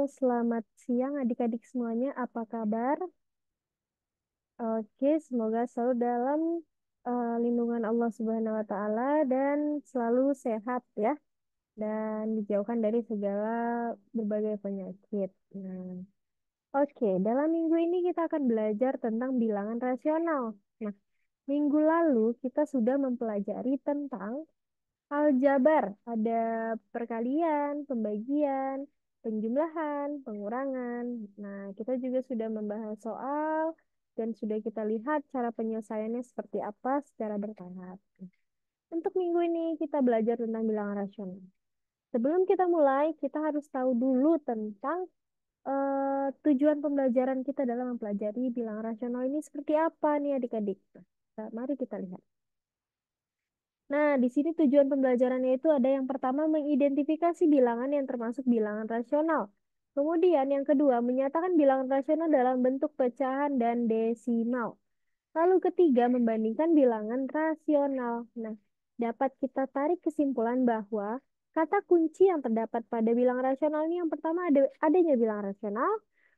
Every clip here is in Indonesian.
selamat siang adik-adik semuanya. Apa kabar? Oke, semoga selalu dalam lindungan Allah Subhanahu wa taala dan selalu sehat ya dan dijauhkan dari segala berbagai penyakit. Nah, oke, dalam minggu ini kita akan belajar tentang bilangan rasional. Nah, minggu lalu kita sudah mempelajari tentang aljabar, ada perkalian, pembagian, penjumlahan, pengurangan. Nah, kita juga sudah membahas soal dan sudah kita lihat cara penyelesaiannya seperti apa secara bertahap. Untuk minggu ini kita belajar tentang bilangan rasional. Sebelum kita mulai, kita harus tahu dulu tentang tujuan pembelajaran kita dalam mempelajari bilangan rasional ini seperti apa nih adik-adik. Nah, mari kita lihat. Nah, di sini tujuan pembelajarannya itu ada yang pertama mengidentifikasi bilangan yang termasuk bilangan rasional. Kemudian yang kedua menyatakan bilangan rasional dalam bentuk pecahan dan desimal. Lalu ketiga membandingkan bilangan rasional. Nah, dapat kita tarik kesimpulan bahwa kata kunci yang terdapat pada bilangan rasional ini yang pertama adanya bilangan rasional,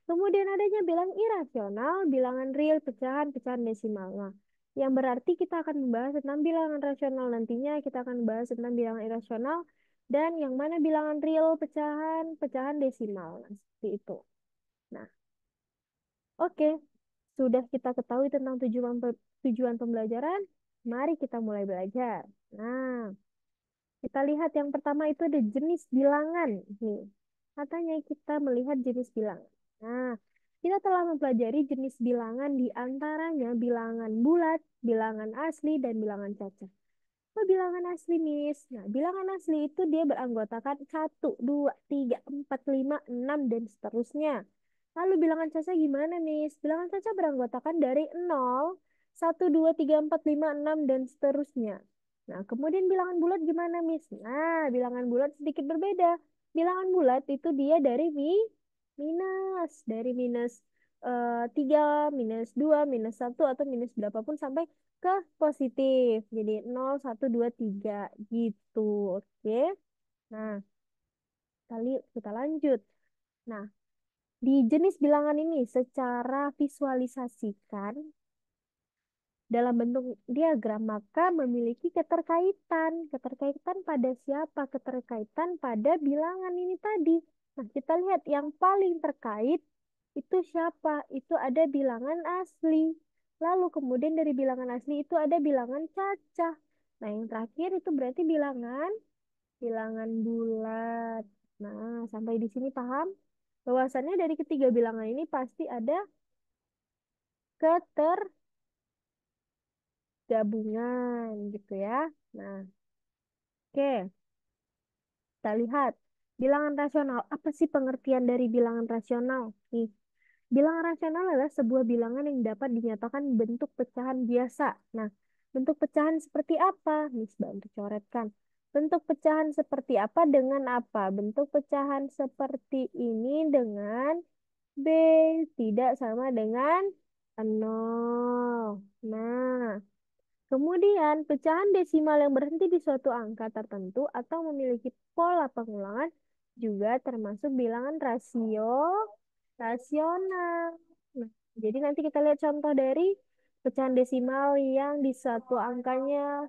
kemudian adanya bilangan irasional, bilangan real, pecahan, pecahan desimal. Nah, yang berarti kita akan membahas tentang bilangan rasional nantinya, kita akan membahas tentang bilangan irasional, dan yang mana bilangan real, pecahan, pecahan desimal. Nah, seperti itu. Nah, oke. Sudah kita ketahui tentang tujuan pembelajaran, mari kita mulai belajar. Nah, kita lihat yang pertama itu ada jenis bilangan. Nih, katanya kita melihat jenis bilangan. Nah, kita telah mempelajari jenis bilangan di antaranya bilangan bulat, bilangan asli, dan bilangan cacat. Oh, bilangan asli, Miss. Nah, bilangan asli itu dia beranggotakan satu, 2, 3, 4, 5, 6, dan seterusnya. Lalu bilangan caca gimana, Miss? Bilangan caca beranggotakan dari 0, 1, 2, 3, 4, 5, 6, dan seterusnya. Nah, kemudian bilangan bulat gimana, Miss? Nah, bilangan bulat sedikit berbeda. Bilangan bulat itu dia dari minus. Dari minus 3, minus 2, minus 1, atau minus berapapun sampai ke positif. Jadi 0, 1, 2, 3 gitu. Oke. Nah, kita lanjut. Nah, di jenis bilangan ini secara visualisasikan dalam bentuk diagram maka memiliki keterkaitan. Keterkaitan pada siapa? Keterkaitan pada bilangan ini tadi. Nah, kita lihat yang paling terkait itu siapa? Itu ada bilangan asli. Lalu kemudian dari bilangan asli itu ada bilangan cacah. Nah, yang terakhir itu berarti bilangan bulat. Nah, sampai di sini paham? Bahwasannya dari ketiga bilangan ini pasti ada ketergabungan gitu ya. Nah, oke, kita lihat. Bilangan rasional. Apa sih pengertian dari bilangan rasional? Nih, bilangan rasional adalah sebuah bilangan yang dapat dinyatakan bentuk pecahan biasa. Nah, bentuk pecahan seperti apa? Miss bantu coretkan. Bentuk pecahan seperti apa dengan apa? Bentuk pecahan seperti ini dengan B tidak sama dengan 0. Nah, kemudian pecahan desimal yang berhenti di suatu angka tertentu atau memiliki pola pengulangan juga termasuk bilangan rasional. Nah, jadi nanti kita lihat contoh dari pecahan desimal yang di satu angkanya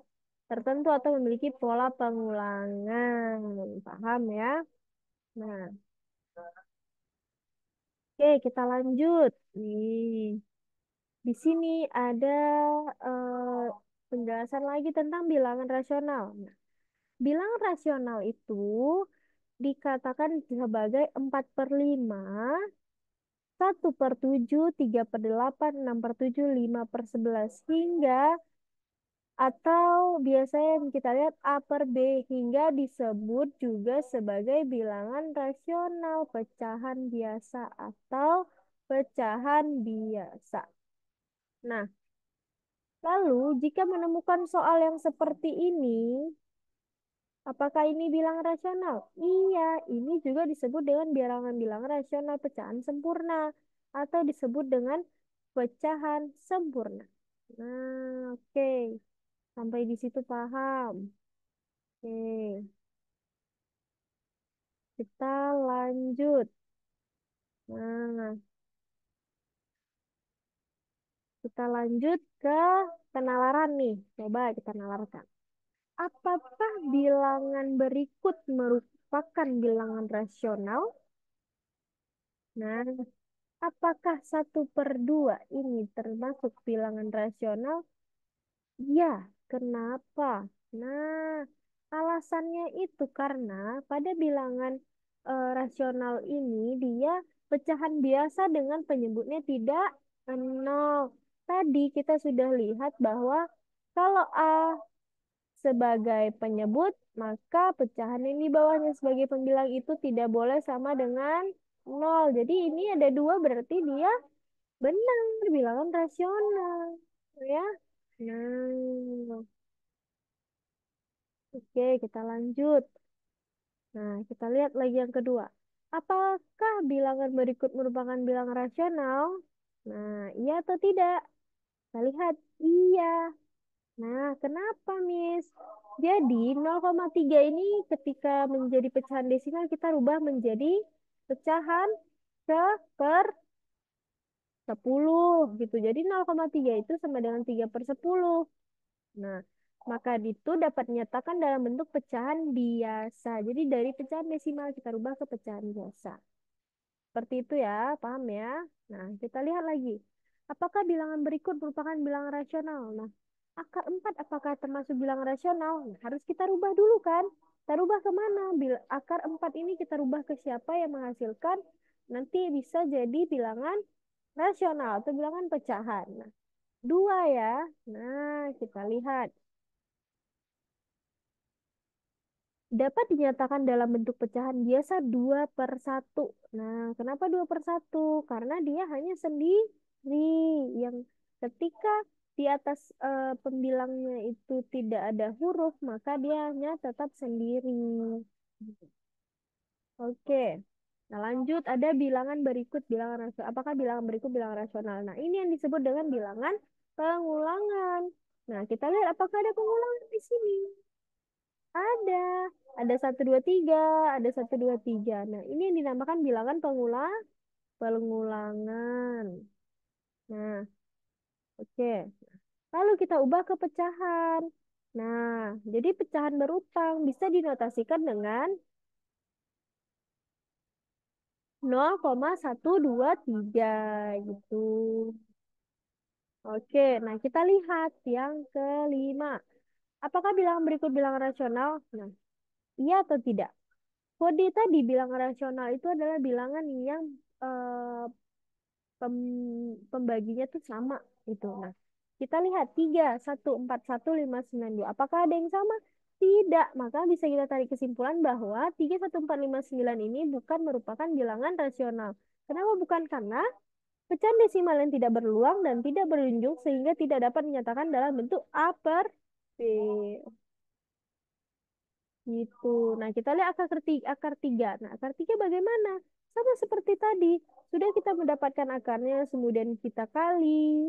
tertentu atau memiliki pola pengulangan. Paham ya? Nah, oke, kita lanjut. Nih, di sini ada eh, penjelasan lagi tentang bilangan rasional. Nah, bilangan rasional itu dikatakan sebagai 4/5, 1/7, 3/8, 6/7, 5/11 hingga atau biasanya yang kita lihat A per B hingga disebut juga sebagai bilangan rasional pecahan biasa atau pecahan biasa. Nah, lalu jika menemukan soal yang seperti ini, apakah ini bilangan rasional? Iya, ini juga disebut dengan bilangan-bilangan rasional pecahan sempurna atau disebut dengan pecahan sempurna. Nah, oke. Sampai di situ paham. Oke, kita lanjut. Nah, kita lanjut ke penalaran nih. Coba kita nalarkan. Apakah bilangan berikut merupakan bilangan rasional? Nah, apakah 1/2 ini termasuk bilangan rasional? Ya, kenapa? Nah, alasannya itu karena pada bilangan rasional ini dia pecahan biasa dengan penyebutnya tidak nol. Tadi kita sudah lihat bahwa kalau A sebagai penyebut, maka pecahan yang di bawahnya sebagai pembilang itu tidak boleh sama dengan nol. Jadi ini ada dua berarti dia benar bilangan rasional. Ya. Nah, oke, kita lanjut. Nah, kita lihat lagi yang kedua. Apakah bilangan berikut merupakan bilangan rasional? Nah, iya atau tidak? Kita lihat, iya. Nah, kenapa, Miss? Jadi, 0,3 ini ketika menjadi pecahan desimal, kita rubah menjadi pecahan ke per 10 gitu. Jadi, 0,3 itu sama dengan 3/10. Nah, maka itu dapat dinyatakan dalam bentuk pecahan biasa. Jadi dari pecahan desimal kita rubah ke pecahan biasa. Seperti itu ya, paham ya? Nah, kita lihat lagi. Apakah bilangan berikut merupakan bilangan rasional? Nah, akar 4 apakah termasuk bilangan rasional? Nah, harus kita rubah dulu kan? Kita rubah ke mana? Akar 4 ini kita rubah ke siapa yang menghasilkan? Nanti bisa jadi bilangan rasional atau bilangan pecahan. Nah, 2 ya. Nah, kita lihat. Dapat dinyatakan dalam bentuk pecahan biasa 2/1. Nah, kenapa 2/1? Karena dia hanya sendiri. Yang ketika di atas pembilangnya itu tidak ada huruf, maka dia hanya tetap sendiri. Oke. Nah, lanjut ada bilangan berikut bilangan rasional. Apakah bilangan berikut bilangan rasional? Nah, ini yang disebut dengan bilangan pengulangan. Nah, kita lihat apakah ada pengulangan di sini. Ada. Ada satu, dua, tiga. Ada satu, dua, tiga. Nah, ini yang dinamakan bilangan pengulangan. Nah, oke. Lalu kita ubah ke pecahan. Nah, jadi pecahan berutang bisa dinotasikan dengan 0,123 gitu. Oke, nah kita lihat yang kelima. Apakah bilangan berikut bilangan rasional? Nah, iya atau tidak? Kode tadi bilangan rasional itu adalah bilangan yang eh, pembaginya tuh sama itu. Nah, kita lihat 3, 1, 4, 1, 5, 9, 2. Apakah ada yang sama? Tidak. Maka bisa kita tarik kesimpulan bahwa 3, 1, 4, 5, 9 ini bukan merupakan bilangan rasional. Kenapa bukan? Karena pecahan desimal yang tidak berulang dan tidak berjunjung sehingga tidak dapat dinyatakan dalam bentuk A per B. Gitu. Nah, kita lihat akar tiga. Nah, akar tiga bagaimana? Sama seperti tadi. Sudah kita mendapatkan akarnya, kemudian kita kali.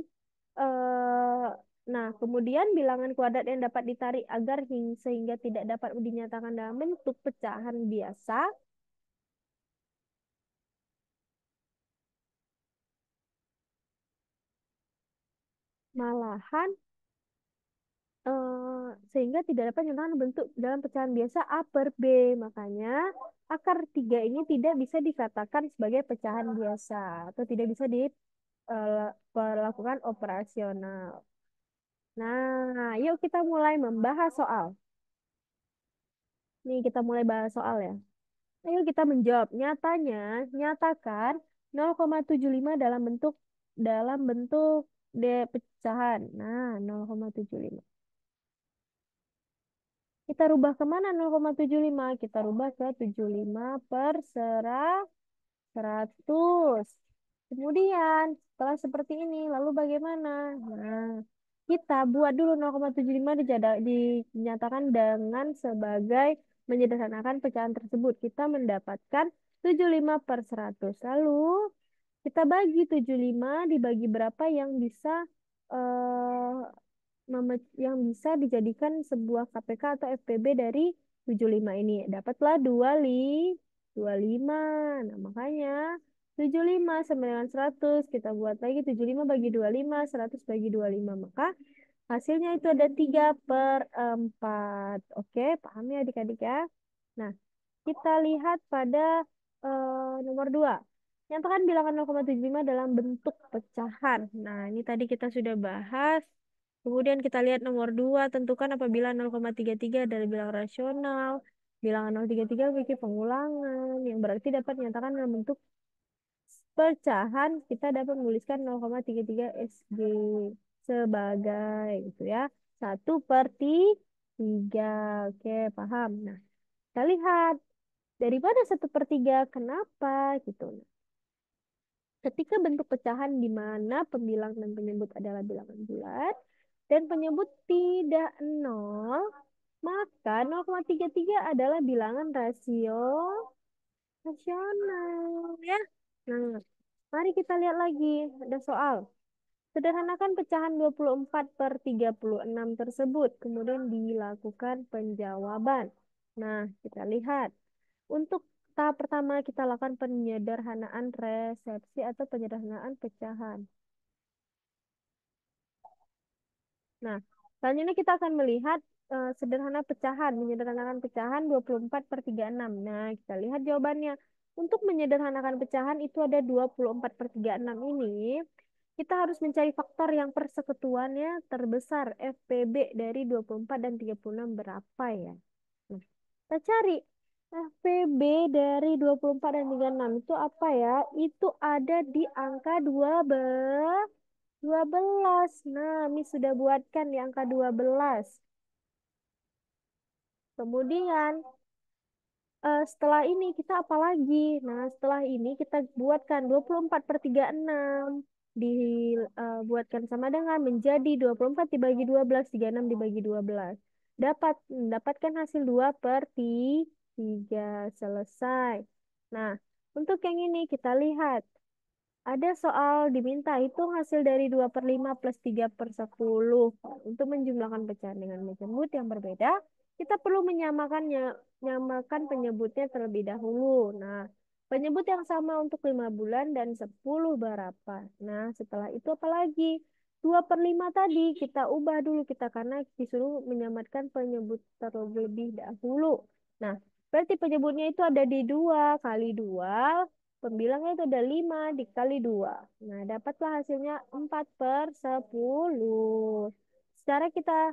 Eh, nah, kemudian bilangan kuadrat yang dapat ditarik agar sehingga tidak dapat dinyatakan dalam bentuk pecahan biasa. Malahan sehingga tidak dapat dinyatakan bentuk dalam pecahan biasa A per B. Makanya akar tiga ini tidak bisa dikatakan sebagai pecahan biasa atau tidak bisa diperlakukan operasional. Nah, yuk kita mulai membahas soal. Nih, kita mulai bahas soal ya. Ayo kita menjawab. Nyatanya, nyatakan 0,75 dalam bentuk pecahan. Nah, 0,75. Kita rubah kemana 0,75? Kita rubah ke 75/100. Kemudian, setelah seperti ini, lalu bagaimana? Nah, kita buat dulu 0,75 dinyatakan dengan sebagai menyederhanakan pecahan tersebut. Kita mendapatkan 75/100. Lalu, kita bagi 75 dibagi berapa yang bisa eh, yang bisa dijadikan sebuah KPK atau FPB dari 75 ini. Dapatlah 25. Nah, makanya 75 sama dengan 100. Kita buat lagi 75 bagi 25, 100 bagi 25. Maka hasilnya itu ada 3/4. Oke, paham ya adik-adik ya? Nah, kita lihat pada nomor 2. Nyatakan bilangan 0,75 dalam bentuk pecahan. Nah, ini tadi kita sudah bahas. Kemudian kita lihat nomor 2. Tentukan apabila 0,33 adalah bilangan rasional. Bilangan 0,33 memiliki pengulangan yang berarti dapat dinyatakan dalam bentuk pecahan. Kita dapat menuliskan 0,33 SG sebagai itu ya. 1/3. Oke, paham. Nah, kita lihat daripada 1/3 kenapa gitu. Ketika bentuk pecahan di mana pembilang dan penyebut adalah bilangan bulat dan penyebut tidak nol, maka 0,33 adalah bilangan rasional ya. Nah, mari kita lihat lagi. Ada soal. Sederhanakan pecahan 24/36 tersebut. Kemudian dilakukan penjawaban. Nah, kita lihat. Untuk tahap pertama kita lakukan penyederhanaan resepsi atau penyederhanaan pecahan. Nah, selanjutnya kita akan melihat sederhana pecahan, menyederhanakan pecahan 24/36. Nah, kita lihat jawabannya. Untuk menyederhanakan pecahan itu ada 24/36 ini. Kita harus mencari faktor yang persekutuannya terbesar FPB dari 24 dan 36 berapa ya? Nah, kita cari FPB dari 24 dan 36 itu apa ya? Itu ada di angka 12. Nah, Miss sudah buatkan di angka 12. Kemudian setelah ini kita apa lagi? Nah, setelah ini kita buatkan 24/36 dibuatkan sama dengan menjadi 24 dibagi 12, 36 dibagi 12. Mendapatkan hasil 2/3. Selesai. Nah, untuk yang ini kita lihat. Ada soal diminta hitung hasil dari 2/5 plus 3/10. Untuk menjumlahkan pecahan dengan menyebut yang berbeda, kita perlu menyamakan penyebutnya terlebih dahulu. Nah, penyebut yang sama untuk 5 bulan dan 10 berapa. Nah, setelah itu apa lagi? 2/5 tadi kita ubah dulu kita karena disuruh menyamakan penyebut terlebih dahulu. Nah, berarti penyebutnya itu ada di 2 kali 2. Pembilangnya itu ada 5 dikali 2. Nah, dapatlah hasilnya 4/10. Sekarang kita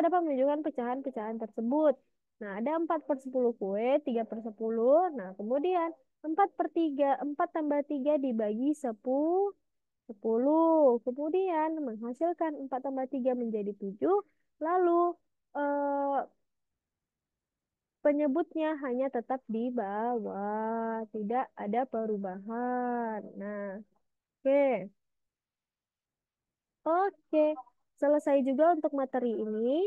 dapat menunjukkan pecahan-pecahan tersebut. Nah, ada 4/10 kue, 3/10. Nah, kemudian 4/3, 4 tambah 3 dibagi 10. Kemudian menghasilkan 4 tambah 3 menjadi 7. Lalu eh, penyebutnya hanya tetap di bawah, tidak ada perubahan. Nah, oke. Oke, selesai juga untuk materi ini.